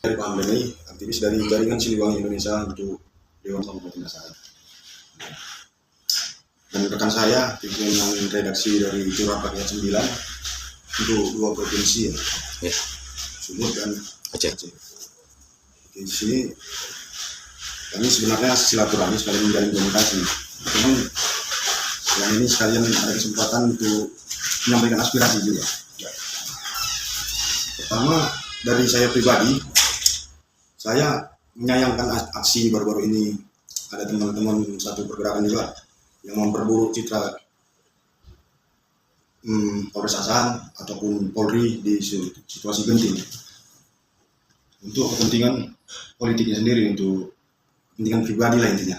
Dari Pak Hamdani, aktivis dari Jaringan Siliwangi Indonesia untuk Dewan Pembinaan Masyarakat. Dan rekan saya, pimpinan redaksi dari Curah Rakyat 9 untuk 2 provinsi ya, Sumut dan Aceh. Di sini kami sebenarnya silaturahmi sekalian menjalin komunikasi. Namun yang ini sekalian ada kesempatan untuk menyampaikan aspirasi juga. Pertama, dari saya pribadi, saya menyayangkan aksi baru-baru ini. Ada teman-teman satu pergerakan juga yang memperburuk citra Polres Asahan ataupun Polri di situasi genting untuk kepentingan politiknya sendiri, untuk kepentingan pribadi lah intinya.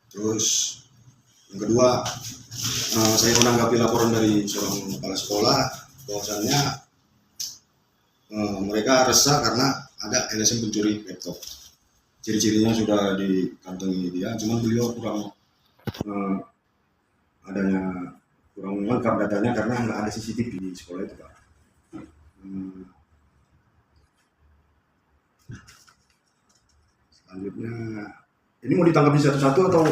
Terus yang kedua, saya menanggapi laporan dari seorang kepala sekolah bahwasannya mereka resah karena ada LSM pencuri laptop. Ciri-cirinya sudah dikantongi dia, cuman beliau kurang lengkap datanya karena nggak ada CCTV di sekolah itu, Pak. Selanjutnya, ini mau ditanggapi satu-satu atau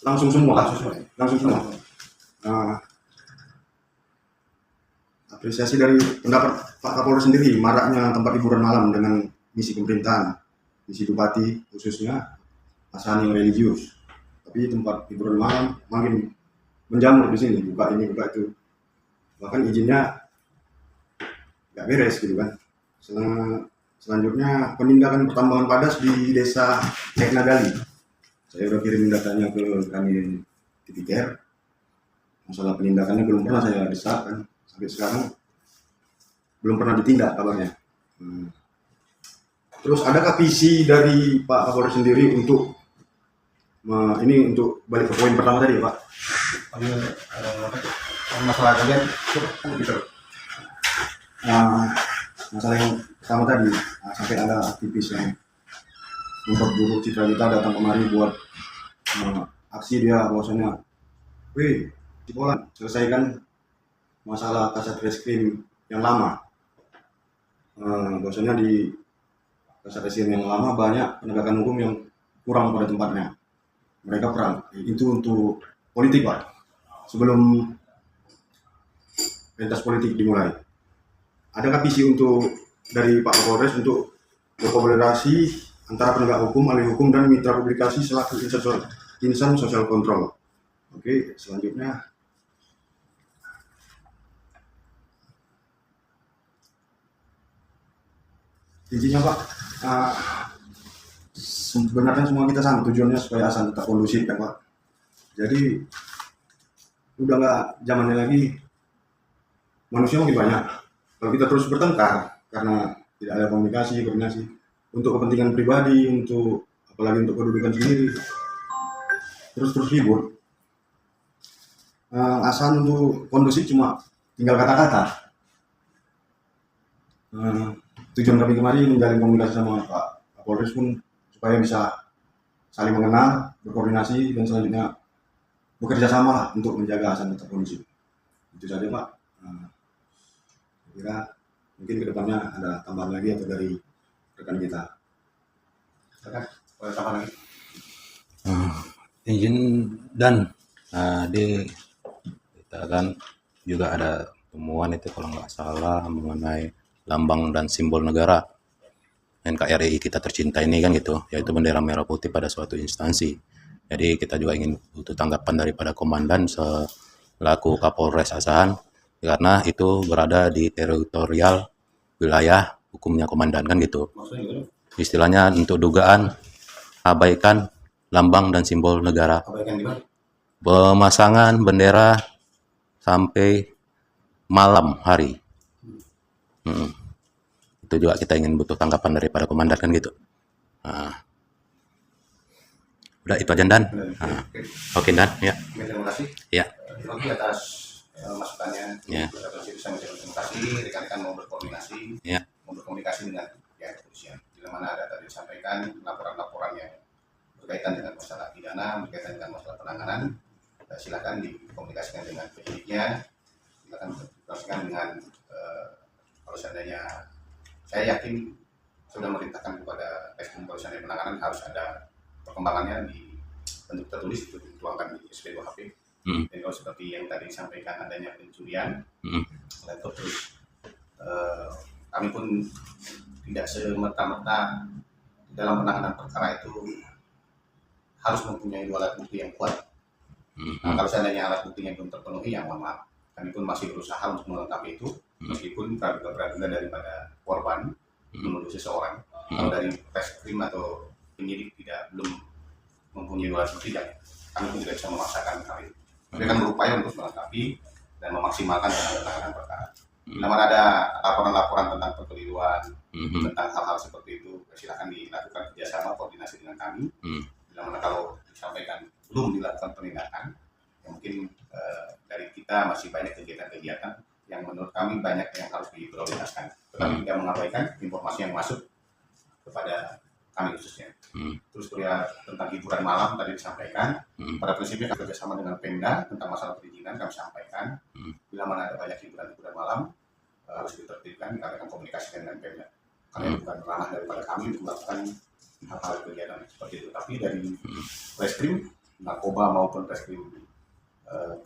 langsung semua? Langsung semua. Apresiasi dari pendapat Pak Kapolres sendiri, maraknya tempat hiburan malam dengan misi pemerintahan, misi bupati khususnya Asahan yang religius. Tapi tempat hiburan malam makin menjamur di sini, buka ini buka itu, bahkan izinnya nggak beres gitu kan. Selanjutnya penindakan pertambangan padas di desa Ceknagali, saya udah kirim datanya ke kami Tipikar. Masalah penindakannya belum pernah saya desakkan, sampai sekarang belum pernah ditindak kabarnya. Terus adakah visi dari Pak Kapolres sendiri untuk ini, untuk balik ke poin pertama tadi, Pak? Masalah kalian Gitu. Masalah yang pertama tadi, sampai ada aktivis yang memperburuk citra kita datang kemari buat aksi dia bahwasanya, wih, Cipolan, selesaikan masalah Kasat Reskrim yang lama. Bahwasanya di Kasat Reskrim yang lama banyak penegakan hukum yang kurang pada tempatnya. Mereka perang. Itu untuk politik, Pak. Sebelum pentas politik dimulai, adakah visi untuk dari Pak Kapolres untuk berkolaborasi antara penegak hukum, ahli hukum, dan mitra publikasi selaku insan sosial kontrol? Oke, selanjutnya intinya, Pak, sebenarnya semua kita sama tujuannya supaya Asahan tetap kondusif ya, Pak. Jadi udah nggak zamannya lagi manusia makin banyak. Kalau kita terus bertengkar karena tidak ada koordinasi untuk kepentingan pribadi, untuk apalagi untuk kedudukan sendiri, terus ribut. Asahan untuk kondusif cuma tinggal kata-kata. Tujuan kami kemarin menjalin komunikasi sama Pak Kapolres pun supaya bisa saling mengenal, berkoordinasi, dan selanjutnya bekerja sama lah untuk menjaga Asahan tetap kondusif. Itu saja, Pak. Kira mungkin kedepannya ada tambahan lagi atau dari rekan kita. Boleh tambah lagi? izin dan kita kan juga ada temuan itu kalau nggak salah mengenai lambang dan simbol negara NKRI kita tercinta ini kan gitu, yaitu bendera merah putih pada suatu instansi. Jadi kita juga ingin butuh tanggapan daripada komandan selaku Kapolres Asahan, karena itu berada di teritorial wilayah hukumnya komandan kan gitu. Istilahnya untuk dugaan abaikan lambang dan simbol negara, pemasangan bendera sampai malam hari. Itu juga kita ingin butuh tanggapan daripada komandan kan gitu. Udah itu aja, Dan. Oke, Dan, ya. Terima kasih. Ya. Terima kasih atas masukannya. Ya. Terima kasih. Rekan-rekan mau berkoordinasi, Ya. mau berkomunikasi dengan pihak kepolisian. Bila mana ada tadi disampaikan laporan-laporan yang berkaitan dengan masalah pidana, berkaitan dengan masalah penanganan, silakan dikomunikasikan dengan penyidiknya. Silakan dikomunikasikan dengan kalau seandainya saya yakin sudah merintahkan kepada Reskrim Kepolisian dan Penanganan harus ada perkembangannya di bentuk tertulis itu dituangkan di SP 2 HP. Dan kalau seperti yang tadi disampaikan adanya pencurian laptop terus kami pun tidak semerta-merta dalam penanganan perkara itu harus mempunyai 2 alat bukti yang kuat. Nah, kalau seandainya alat buktinya belum terpenuhi, ya mohon maaf, kami pun masih berusaha untuk melengkapi itu, meskipun praduga daripada korban menuduh seseorang. Kalau dari reskrim atau penyidik belum mempunyai 2 alat bukti, kami pun tidak bisa memaksakan hal itu. Mereka akan berupaya untuk melengkapi dan memaksimalkan dalam penanganan perkara. Bila mana ada laporan-laporan tentang perkeliruan, tentang hal-hal seperti itu, silakan dilakukan kerjasama koordinasi dengan kami. Bila mana kalau disampaikan belum dilakukan penindakan, ya mungkin dari kita masih banyak kegiatan-kegiatan yang menurut kami banyak yang harus diprioritaskan, tetapi tidak mengabaikan informasi yang masuk kepada kami khususnya. Terus tentang hiburan malam tadi disampaikan, pada prinsipnya kami kerjasama dengan Pemda tentang masalah perizinan kami sampaikan. Bila mana ada banyak hiburan malam harus ditertibkan, kami akan komunikasikan dengan Pemda. Kami bukan ranah daripada kami untuk melakukan hal-hal kegiatan seperti itu. Tapi dari reskrim narkoba maupun reskrim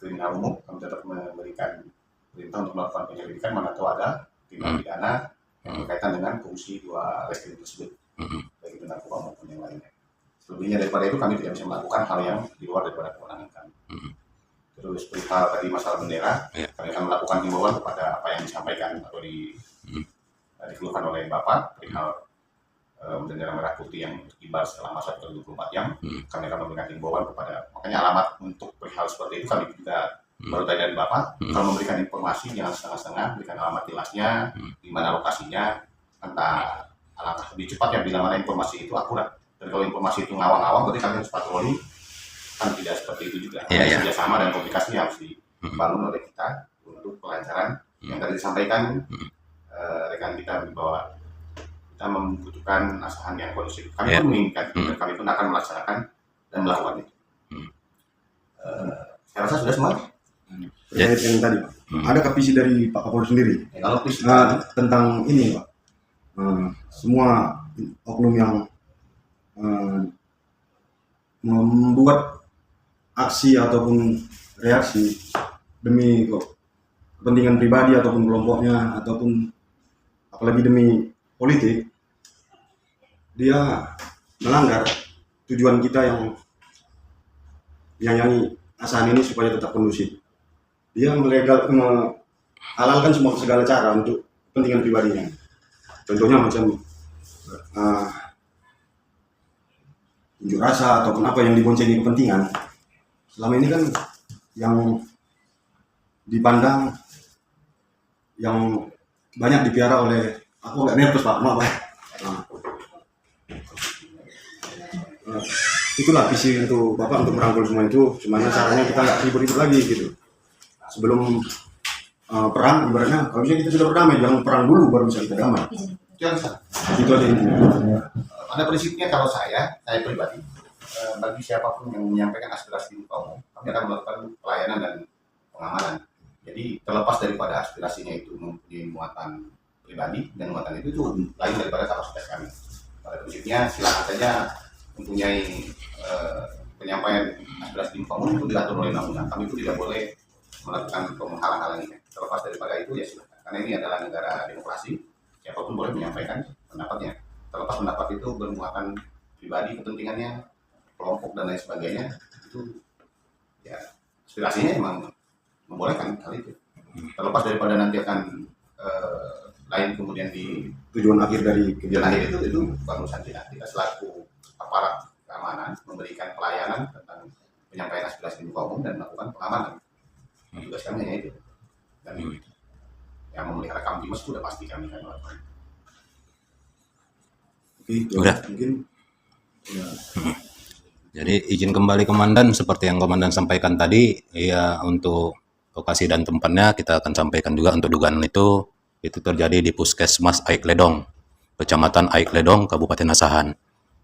kriminal umum, kami tetap memberikan perintah untuk melakukan penyelidikan mana tahu ada tindak pidana yang berkaitan dengan fungsi 2 reskrim tersebut, baik itu narkoba maupun yang lainnya. Selebihnya daripada itu kami tidak bisa melakukan hal yang di luar daripada kewenangan kami. Terus perihal tadi masalah bendera, kami akan melakukan himbauan kepada apa yang disampaikan atau dikeluhkan oleh Bapak perihal bendera merah putih yang terkibar selama 1/24 jam. Kami akan memberikan himbauan kepada, makanya alamat untuk perihal seperti itu kami juga baru tanya dari Bapak. Kalau memberikan informasi jangan setengah-setengah, berikan alamat jelasnya, di mana lokasinya, entah alangkah lebih cepat ya bila mana informasi itu akurat. Dan kalau informasi itu ngawang-ngawang, berarti kami harus patroli. Kan tidak seperti itu juga. Kerjasama dan komunikasi harus dibangun oleh kita untuk kelancaran. Yang tadi disampaikan rekan kita bahwa kita membutuhkan asahan yang kondusif. Kami pun menginginkan dan kami pun akan melaksanakan dan melakukan itu. Saya rasa sudah semua. Terkait yang tadi, Pak. Adakah visi dari Pak Kapolri sendiri? Kalau visi tentang ini, Pak. Semua oknum yang membuat aksi ataupun reaksi demi kepentingan pribadi ataupun kelompoknya ataupun apalagi demi politik, dia melanggar tujuan kita yang menyayangi asahan ini supaya tetap kondusif. Dia menghalalkan segala cara untuk kepentingan pribadinya. Contohnya macam unjuk rasa ataupun apa yang diboncengi kepentingan. Selama ini kan yang dipandang yang banyak dipiara oleh, aku agak nervous Pak, maaf Pak. Itulah visi untuk Bapak untuk merangkul semua itu, cuman caranya kita nggak ribut-ribut lagi gitu. Sebelum perang, ibaratnya kalau bisa kita sudah berdamai, jangan perang dulu baru bisa kita damai. Itu aja intinya. Pada prinsipnya kalau saya pribadi, bagi siapapun yang menyampaikan aspirasi di muka umum, kami akan melakukan pelayanan dan pengamanan. Jadi terlepas daripada aspirasinya itu mempunyai muatan pribadi dan muatan itu lain daripada kapasitas kami. Pada prinsipnya silakan saja mempunyai penyampaian aspirasi di muka umum itu diatur oleh undang-undang. Kami itu tidak boleh melakukan menghalang-halanginya. Terlepas daripada itu ya silakan. Karena ini adalah negara demokrasi, siapapun boleh menyampaikan pendapatnya. Terlepas pendapat itu bermuatan pribadi, kepentingannya, kelompok dan lain sebagainya, itu ya aspirasinya memang membolehkan hal itu. Terlepas daripada nanti akan lain kemudian di tujuan akhir dari tujuan akhir itu bukan urusan kita. Kita selaku aparat keamanan memberikan pelayanan tentang penyampaian aspirasi di muka umum dan melakukan pengamanan. Tugas kami hanya itu. Dan yang memelihara Kamtimas itu sudah pasti kami akan melakukan. Udah. Mungkin ya. Jadi izin kembali Komandan, seperti yang Komandan sampaikan tadi, ya untuk lokasi dan tempatnya kita akan sampaikan juga. Untuk dugaan itu terjadi di Puskesmas Aik Ledong, Kecamatan Aik Ledong, Kabupaten Asahan.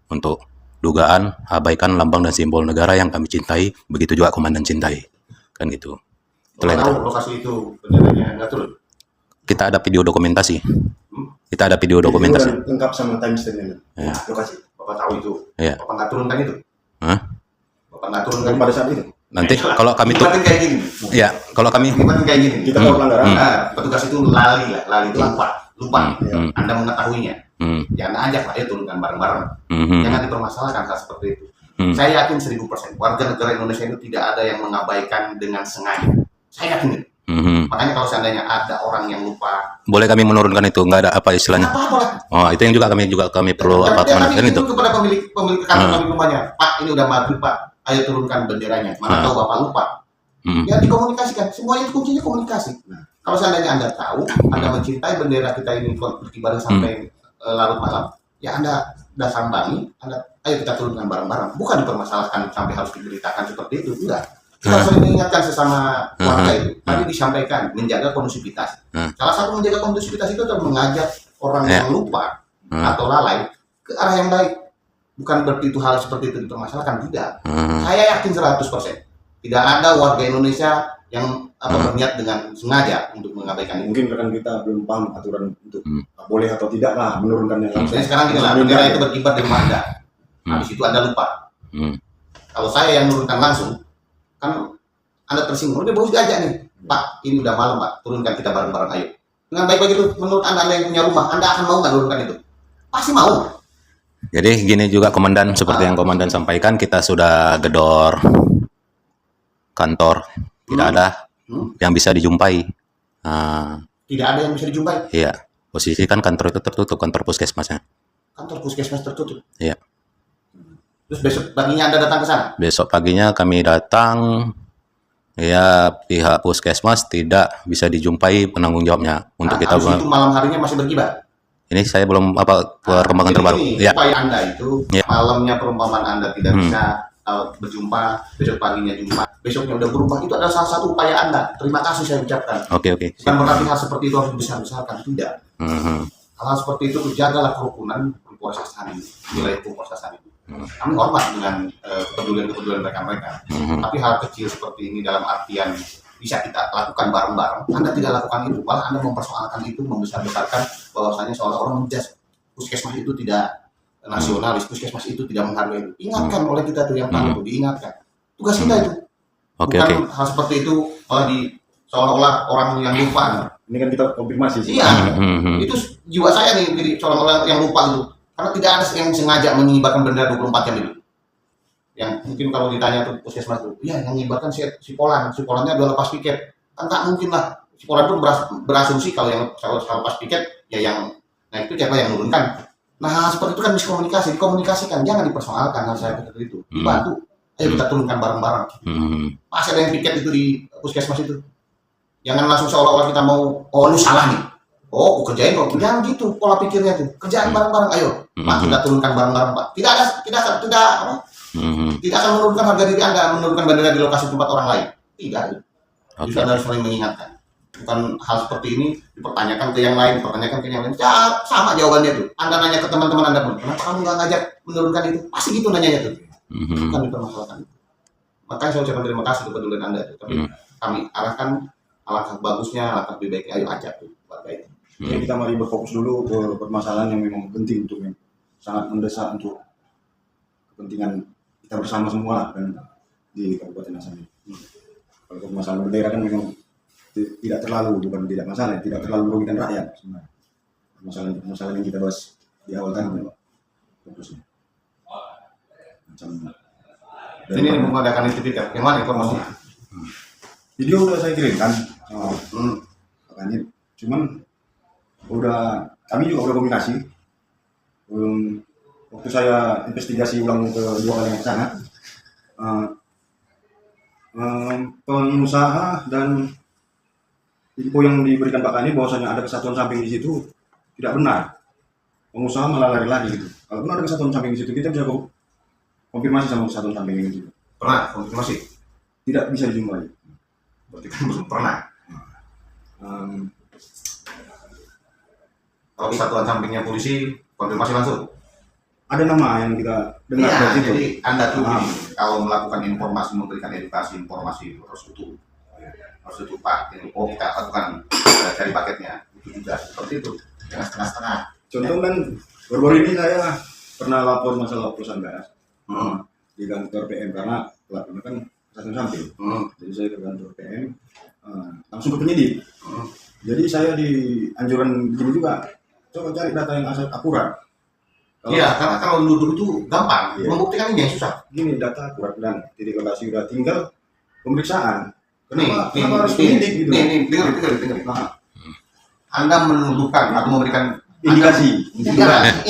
Untuk dugaan abaikan lambang dan simbol negara yang kami cintai, begitu juga Komandan cintai, kan gitu. Tahu lokasi itu benderanya nggak turun? Kita ada video dokumentasi. Kita ada video dokumentasi. Video lengkap sama timestamp-nya. Ya. Lokasi. Bapak tahu itu. Iya. Bapak nggak turunkan itu. Hah? Bapak nggak turunkan Pada saat itu. Nanti kalau kami tuh, Ibaratnya kayak gini. ya kalau kami, Ibaratnya kayak gini. Kita tahu pelanggaran. Nah, petugas itu lali lah, lali itu lupa. Hmm. Anda mengetahuinya. Jangan ajak lah ya turunkan bareng-bareng. Jangan dipermasalahkan hal seperti itu. Saya yakin 1000% warga negara Indonesia itu tidak ada yang mengabaikan dengan sengaja. Saya yakin itu. Makanya kalau seandainya ada orang yang lupa, boleh kami menurunkan itu, nggak ada apa istilahnya. apa-apa lah. Oh, itu yang kami perlu apa Kami kan itu. kepada pemilik kantor rumahnya, Pak ini udah maghrib Pak, ayo turunkan benderanya. Mana tahu Bapak lupa. Ya dikomunikasikan, semuanya kuncinya komunikasi. Kalau seandainya Anda tahu, Anda mencintai bendera kita ini berkibar sampai larut malam, ya Anda sambangi, ayo kita turunkan bareng-bareng. Bukan dipermasalahkan sampai harus diberitakan seperti itu, enggak. Kita sering mengingatkan sesama warga itu. Tadi disampaikan menjaga kondusivitas. Salah satu menjaga kondusivitas itu adalah mengajak orang yang lupa atau lalai ke arah yang baik. Bukan berarti itu hal seperti itu dipermasalahkan, tidak. Saya yakin 100%. Tidak ada warga Indonesia yang berniat dengan sengaja untuk mengabaikan itu. Mungkin rekan kita belum paham aturan untuk boleh atau tidak lah menurunkannya langsung. Jadi sekarang gini lah, bendera itu berkibar di rumah Anda. Habis itu Anda lupa. Kalau saya yang menurunkan langsung, kan Anda tersinggung, udah bagus aja nih, Pak, ini udah malam Pak, turunkan kita bareng-bareng, ayo. Dengan baik-baik itu, menurut Anda yang punya rumah, Anda akan mau nggak turunkan itu? Pasti mau. Jadi gini juga Komandan, seperti yang Komandan sampaikan, kita sudah gedor kantor, tidak ada yang bisa dijumpai. Tidak ada yang bisa dijumpai. Iya, posisi kan kantor itu tertutup, kantor puskesmasnya. Kantor puskesmas tertutup. Iya. Terus besok paginya Anda datang ke sana? Besok paginya kami datang, ya pihak puskesmas tidak bisa dijumpai penanggung jawabnya untuk kita. Habis itu malam harinya masih berkibar. Ini saya belum perkembangan terbaru. Ini, Ya. upaya Anda itu malamnya perumpamaan Anda tidak bisa berjumpa, besok paginya jumpa, besoknya udah berubah, itu adalah salah satu upaya Anda. Terima kasih saya ucapkan. Oke. Bukan berarti hal seperti itu harus dibesar-besarkan, tidak. Hal seperti itu jagalah kerukunan kepuasan ini, nilai kepuasan ini. Kami hormat dengan kepedulian mereka. Tapi hal kecil seperti ini dalam artian bisa kita lakukan bareng-bareng. Anda tidak lakukan itu, malah Anda mempersoalkan itu, membesar-besarkan bahwasanya seolah-olah menjudge puskesmas itu tidak nasionalis, puskesmas itu tidak menghargai itu. Ingatkan oleh kita tuh yang tahu, diingatkan. Tugas kita itu. Bukan hal seperti itu malah seolah-olah orang yang lupa. Ini kan kita konfirmasi sih. Iya, itu jiwa saya nih, jadi seolah-olah yang lupa itu. Karena tidak ada yang sengaja mengibarkan bendera 24 jam itu. Yang mungkin kalau ditanya tuh puskesmas tuh, ya yang mengibarkan si Polannya udah lepas piket. Kan tak mungkin lah. Si Polan pun berasumsi kalau lepas piket, ya yang naik piket lah yang menurunkan. Nah seperti itu kan miskomunikasi, dikomunikasikan, jangan dipersoalkan hal saya seperti itu. Dibantu, ayo kita turunkan bareng-bareng. Pas ada yang piket itu di puskesmas itu, jangan langsung seolah-olah kita mau, oh lu salah nih. Oh, kerjain kok. Jangan gitu pola pikirnya tuh. Kerjaan bareng-bareng, ayo. Pak, kita turunkan bareng-bareng, Pak. Tidak akan menurunkan harga diri Anda, menurunkan bendera di lokasi tempat orang lain. Tidak. Justru Anda harus saling mengingatkan. Bukan hal seperti ini dipertanyakan ke yang lain, Ya, sama jawabannya tuh. Anda nanya ke teman-teman Anda pun, kenapa kamu nggak ngajak menurunkan itu? Pasti gitu nanyanya tuh. Bukan dipermasalahkan. Makanya saya ucapkan terima kasih kepedulian Anda. Tapi kami arahkan alangkah bagusnya, alangkah lebih baiknya, ayo ajak tuh. Baik. Jadi kita mari berfokus dulu ke permasalahan yang memang penting untuk yang sangat mendesak untuk kepentingan kita bersama semua lah kan di Kabupaten Asam. Kalau permasalahan bendera kan memang tidak terlalu, bukan tidak masalah, tidak terlalu merugikan rakyat sebenarnya. Permasalahan yang kita bahas di awal tadi memang fokusnya. Macam ini mengadakan sertifikat, yang mana informasinya? Video udah saya kirimkan, makanya cuman kami juga udah komunikasi. Waktu saya investigasi ulang ke 2 kali yang ke sana, pengusaha dan info yang diberikan Pak Kani bahwasanya ada kesatuan samping di situ tidak benar. Pengusaha malah lari-lari gitu. Kalau benar ada kesatuan samping di situ, kita bisa konfirmasi sama kesatuan samping itu. Pernah konfirmasi? Tidak bisa dijumpai. Berarti kan belum pernah. Kalau kesatuan sampingnya polisi, konfirmasi langsung? Ada nama yang kita dengar dari situ. Jadi Anda tuh kalau melakukan informasi, memberikan edukasi, informasi harus utuh. Harus utuh Pak. Oh kita lakukan cari paketnya. juga seperti itu, jangan setengah-setengah. Contoh kan baru-baru ini saya pernah lapor masalah perusahaan gas di kantor PM karena pelakunya kan samping. Jadi saya ke kantor PM, langsung ke penyidik. Jadi saya di anjuran begini juga, coba cari data yang akurat. Iya, karena kalau nuduh itu gampang, membuktikan ini yang susah. Gini data akurat dan titik lokasi udah tinggal pemeriksaan. Kenapa Nih, harus penyidik gitu? Nih, dengar. Anda menuduhkan atau memberikan Indikasi. indikasi.